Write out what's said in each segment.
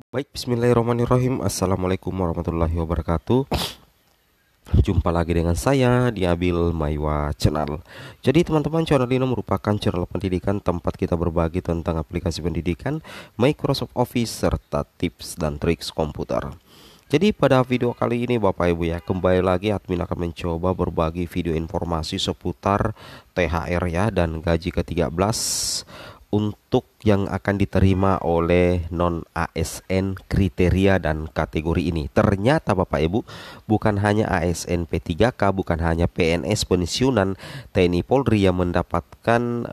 Baik, bismillahirrahmanirrahim. Assalamualaikum warahmatullahi wabarakatuh. Jumpa lagi dengan saya di Abil Maiwa Channel. Jadi teman-teman, channel ini merupakan channel pendidikan tempat kita berbagi tentang aplikasi pendidikan, Microsoft Office, serta tips dan triks komputer. Jadi pada video kali ini Bapak Ibu ya, kembali lagi admin akan mencoba berbagi video informasi seputar THR ya dan gaji ke-13 untuk yang akan diterima oleh non ASN kriteria dan kategori ini. Ternyata Bapak Ibu, bukan hanya ASN P3K, bukan hanya PNS pensiunan TNI Polri yang mendapatkan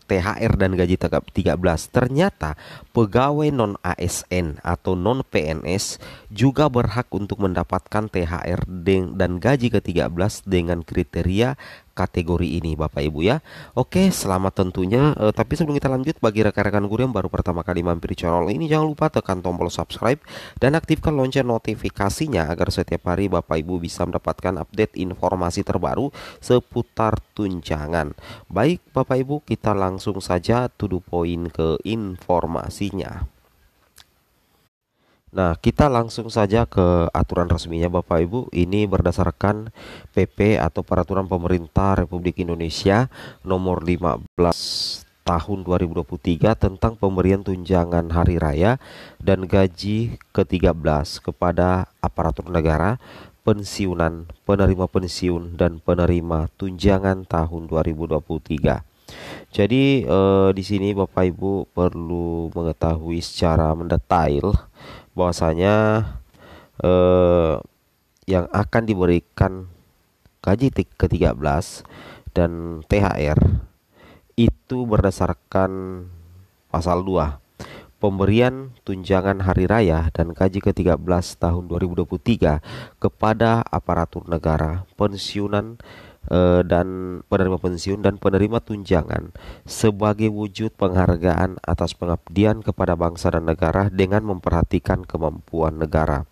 THR dan gaji 13. Ternyata pegawai non ASN atau non PNS juga berhak untuk mendapatkan THR dan gaji ke-13 dengan kriteria kategori ini Bapak Ibu ya. Oke, selamat tentunya. Tapi sebelum kita lanjut, bagi rekan-rekan guru yang baru pertama kali mampir di channel ini, jangan lupa tekan tombol subscribe dan aktifkan lonceng notifikasinya agar setiap hari Bapak Ibu bisa mendapatkan update informasi terbaru seputar tunjangan. Baik Bapak Ibu, kita langsung saja to the point ke informasinya. Nah, kita langsung saja ke aturan resminya Bapak Ibu. Ini berdasarkan PP atau Peraturan Pemerintah Republik Indonesia nomor 15 tahun 2023 tentang pemberian tunjangan hari raya dan gaji ke-13 kepada aparatur negara, pensiunan, penerima pensiun dan penerima tunjangan tahun 2023. Jadi di sini Bapak Ibu perlu mengetahui secara mendetail bahwasanya eh, yang akan diberikan gaji ke-13 dan THR itu berdasarkan pasal 2, pemberian tunjangan hari raya dan gaji ke-13 tahun 2023 kepada aparatur negara, pensiunan dan penerima pensiun dan penerima tunjangan sebagai wujud penghargaan atas pengabdian kepada bangsa dan negara dengan memperhatikan kemampuan negara.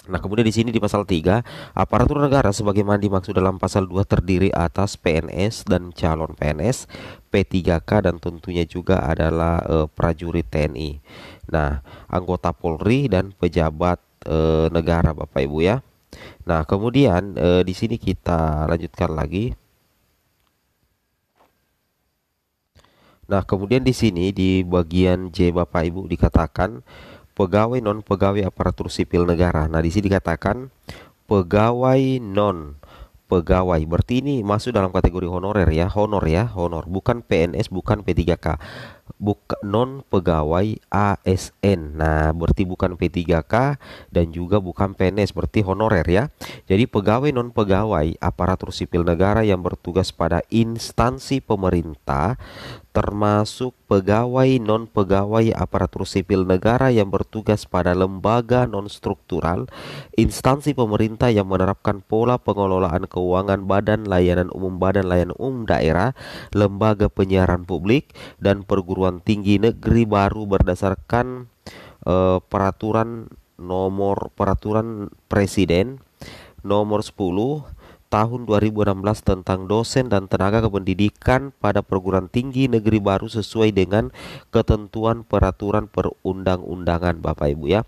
Nah, kemudian di sini di pasal 3, aparatur negara sebagaimana dimaksud dalam pasal 2 terdiri atas PNS dan calon PNS, P3K dan tentunya juga adalah prajurit TNI. Nah, anggota Polri dan pejabat negara Bapak Ibu ya. Nah, kemudian di sini kita lanjutkan lagi. Nah, kemudian di sini di bagian J Bapak Ibu dikatakan pegawai non pegawai aparatur sipil negara. Nah, di sini dikatakan pegawai non pegawai. Berarti ini masuk dalam kategori honorer ya, honor, bukan PNS, bukan P3K. Bukan non pegawai ASN. Nah, berarti bukan P3K dan juga bukan PNS, berarti honorer ya. Jadi pegawai non pegawai aparatur sipil negara yang bertugas pada instansi pemerintah, termasuk pegawai non pegawai aparatur sipil negara yang bertugas pada lembaga non struktural, instansi pemerintah yang menerapkan pola pengelolaan keuangan, badan layanan umum daerah, lembaga penyiaran publik dan perguruan tinggi negeri baru berdasarkan peraturan presiden nomor 10 tahun 2016 tentang dosen dan tenaga kependidikan pada perguruan tinggi negeri baru sesuai dengan ketentuan peraturan perundang-undangan Bapak Ibu ya,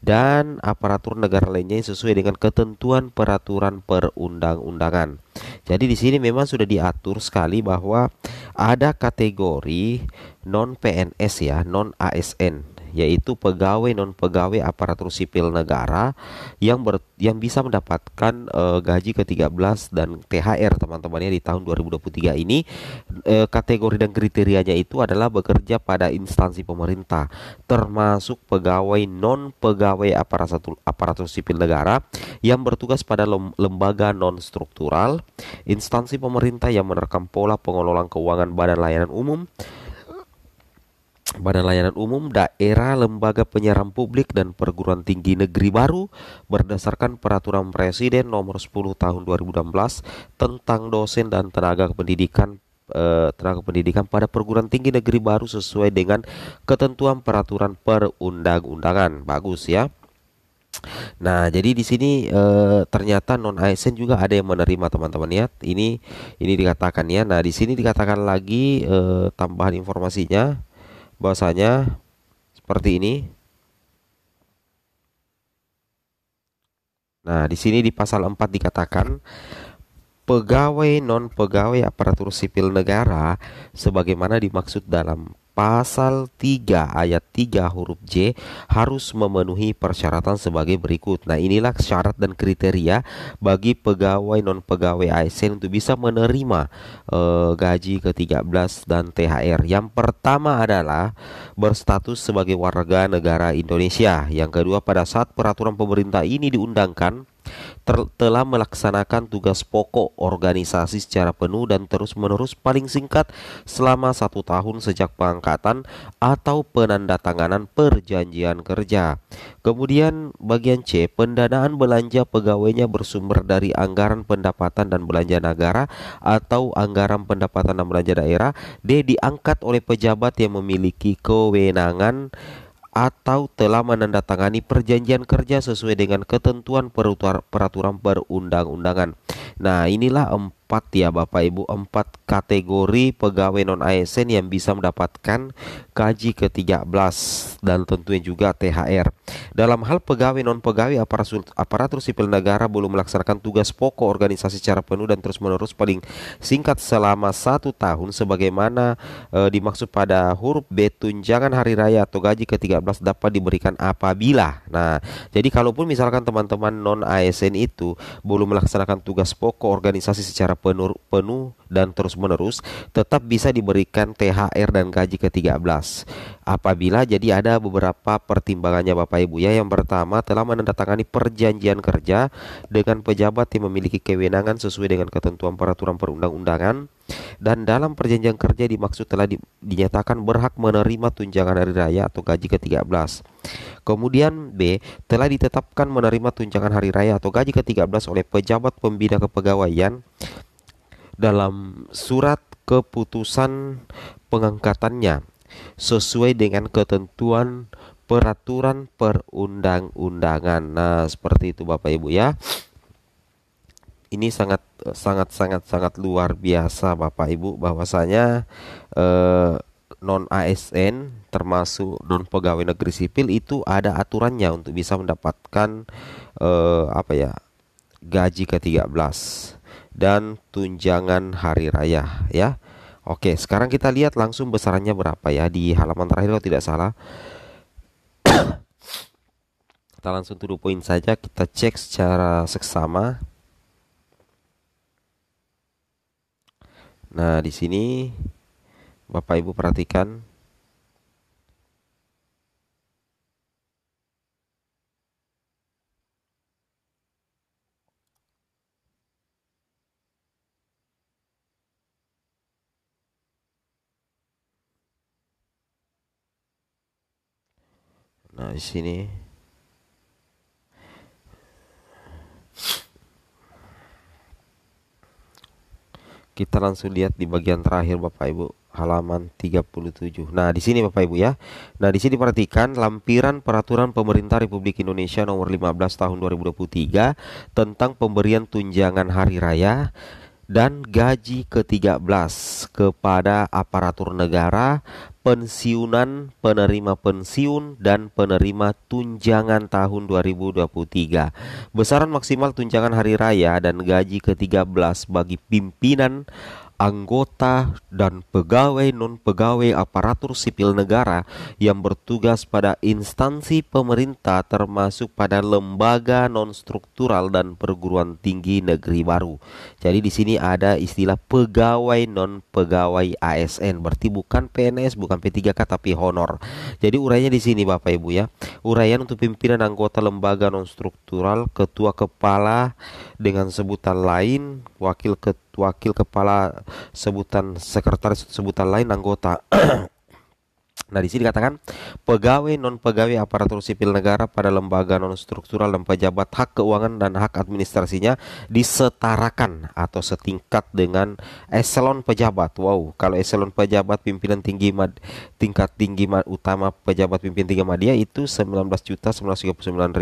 dan aparatur negara lainnya sesuai dengan ketentuan peraturan perundang-undangan. Jadi di sini memang sudah diatur sekali bahwa ada kategori non PNS ya, non ASN, yaitu pegawai non pegawai aparatur sipil negara yang bisa mendapatkan gaji ke-13 dan THR teman-teman ya di tahun 2023 ini. Kategori dan kriterianya itu adalah bekerja pada instansi pemerintah, termasuk pegawai non pegawai aparatur sipil negara yang bertugas pada lembaga non struktural, instansi pemerintah yang menerapkan pola pengelolaan keuangan, Badan Layanan Umum Daerah, lembaga penyiaran publik dan perguruan tinggi negeri baru berdasarkan peraturan Presiden nomor 10 tahun 2016 tentang dosen dan tenaga pendidikan pada perguruan tinggi negeri baru sesuai dengan ketentuan peraturan perundang-undangan. Bagus ya. Nah, jadi di sini ternyata non ASN juga ada yang menerima teman-teman ya. Ini dikatakan ya. Nah, di sini dikatakan lagi tambahan informasinya bahwasanya seperti ini. Nah, di sini di pasal 4 dikatakan pegawai non pegawai aparatur sipil negara sebagaimana dimaksud dalam pasal 3 ayat 3 huruf J harus memenuhi persyaratan sebagai berikut. Nah, inilah syarat dan kriteria bagi pegawai non pegawai ASN untuk bisa menerima gaji ke-13 dan THR. Yang pertama adalah berstatus sebagai warga negara Indonesia. Yang kedua, pada saat peraturan pemerintah ini diundangkan telah melaksanakan tugas pokok organisasi secara penuh dan terus-menerus paling singkat selama 1 tahun sejak pengangkatan atau penandatanganan perjanjian kerja. Kemudian bagian C, pendanaan belanja pegawainya bersumber dari anggaran pendapatan dan belanja negara atau anggaran pendapatan dan belanja daerah. D, diangkat oleh pejabat yang memiliki kewenangan atau telah menandatangani perjanjian kerja sesuai dengan ketentuan peraturan perundang-undangan. Nah, inilah 4 ya Bapak Ibu, 4 kategori pegawai non ASN yang bisa mendapatkan gaji ke-13 dan tentunya juga THR. Dalam hal pegawai non pegawai aparatur sipil negara belum melaksanakan tugas pokok organisasi secara penuh dan terus-menerus paling singkat selama 1 tahun sebagaimana dimaksud pada huruf B, tunjangan hari raya atau gaji ke-13 dapat diberikan apabila. Nah, jadi kalaupun misalkan teman-teman non ASN itu belum melaksanakan tugas pokok organisasi secara penuh dan terus-menerus, tetap bisa diberikan THR dan gaji ke-13 apabila jadi ada beberapa pertimbangannya Bapak Ibu ya. Yang pertama, telah menandatangani perjanjian kerja dengan pejabat yang memiliki kewenangan sesuai dengan ketentuan peraturan perundang-undangan, dan dalam perjanjian kerja dimaksud telah dinyatakan berhak menerima tunjangan hari raya atau gaji ke-13. Kemudian B, telah ditetapkan menerima tunjangan hari raya atau gaji ke-13 oleh pejabat pembina kepegawaian dalam surat keputusan pengangkatannya sesuai dengan ketentuan peraturan perundang-undangan. Nah, seperti itu Bapak Ibu ya. Ini sangat luar biasa Bapak Ibu, bahwasanya non ASN termasuk non pegawai negeri sipil itu ada aturannya untuk bisa mendapatkan gaji ke-13 dan tunjangan hari raya ya. Oke, sekarang kita lihat langsung besarannya berapa ya di halaman terakhir kalau tidak salah. Kita langsung to the point saja, kita cek secara seksama. Nah, di sini Bapak Ibu perhatikan. Nah, di sini kita langsung lihat di bagian terakhir Bapak Ibu, halaman 37. Nah, di sini Bapak Ibu ya. Nah, di sini perhatikan lampiran peraturan pemerintah Republik Indonesia nomor 15 tahun 2023 tentang pemberian tunjangan hari raya dan gaji ke-13 kepada aparatur negara, pensiunan, penerima pensiun, dan penerima tunjangan tahun 2023. Besaran maksimal tunjangan hari raya dan gaji ke-13 bagi pimpinan, anggota, dan pegawai non-pegawai aparatur sipil negara yang bertugas pada instansi pemerintah termasuk pada lembaga non-struktural dan perguruan tinggi negeri baru. Jadi di sini ada istilah pegawai non-pegawai ASN, berarti bukan PNS, bukan P3K tapi honor. Jadi uraiannya di sini Bapak Ibu ya. Uraian untuk pimpinan anggota lembaga non-struktural, ketua kepala dengan sebutan lain, wakil kepala sebutan sekretaris sebutan lain, anggota. Nah, di sini dikatakan pegawai non pegawai aparatur sipil negara pada lembaga non struktural dan pejabat hak keuangan dan hak administrasinya disetarakan atau setingkat dengan eselon pejabat. Wow, kalau eselon pejabat pimpinan tinggi tingkat tinggi utama pejabat pimpinan tinggi media itu 19.939.000.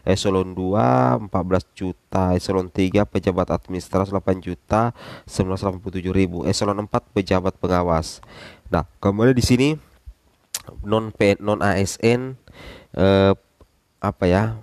Eselon 2 14 juta, eselon 3 pejabat administrasi 8.987.000, eselon 4 pejabat pengawas. Nah, kemudian di sini non ASN, eh, apa ya,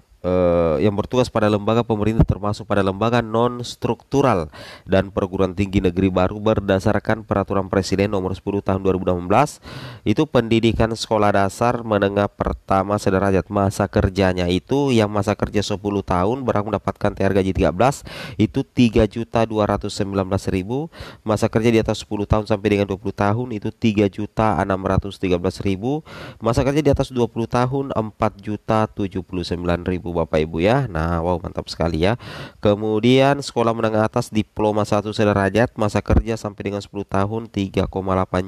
yang bertugas pada lembaga pemerintah termasuk pada lembaga non struktural dan perguruan tinggi negeri baru berdasarkan peraturan Presiden nomor 10 tahun 2018. Itu pendidikan sekolah dasar menengah pertama sederajat, masa kerjanya itu yang masa kerja 10 tahun berhak mendapatkan THR gaji 13 itu 3.219.000. Masa kerja di atas 10 tahun sampai dengan 20 tahun itu 3.613.000. Masa kerja di atas 20 tahun 4.079.000 Bapak Ibu ya. Nah, wow, mantap sekali ya. Kemudian sekolah menengah atas diploma 1 sederajat, masa kerja sampai dengan 10 tahun 3,8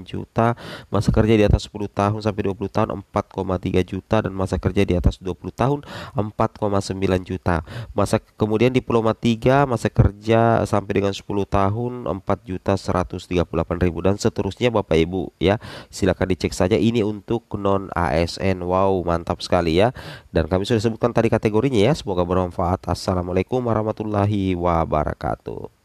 juta. Masa kerja di atas 10 tahun sampai 20 tahun 4,3 juta, dan masa kerja di atas 20 tahun 4,9 juta. Kemudian diploma 3, masa kerja sampai dengan 10 tahun 4.138.000 dan seterusnya Bapak Ibu ya. Silakan dicek saja, ini untuk non ASN. Wow, mantap sekali ya. Dan kami sudah sebutkan tadi kategorinya ya. Semoga bermanfaat. Assalamualaikum warahmatullahi wabarakatuh.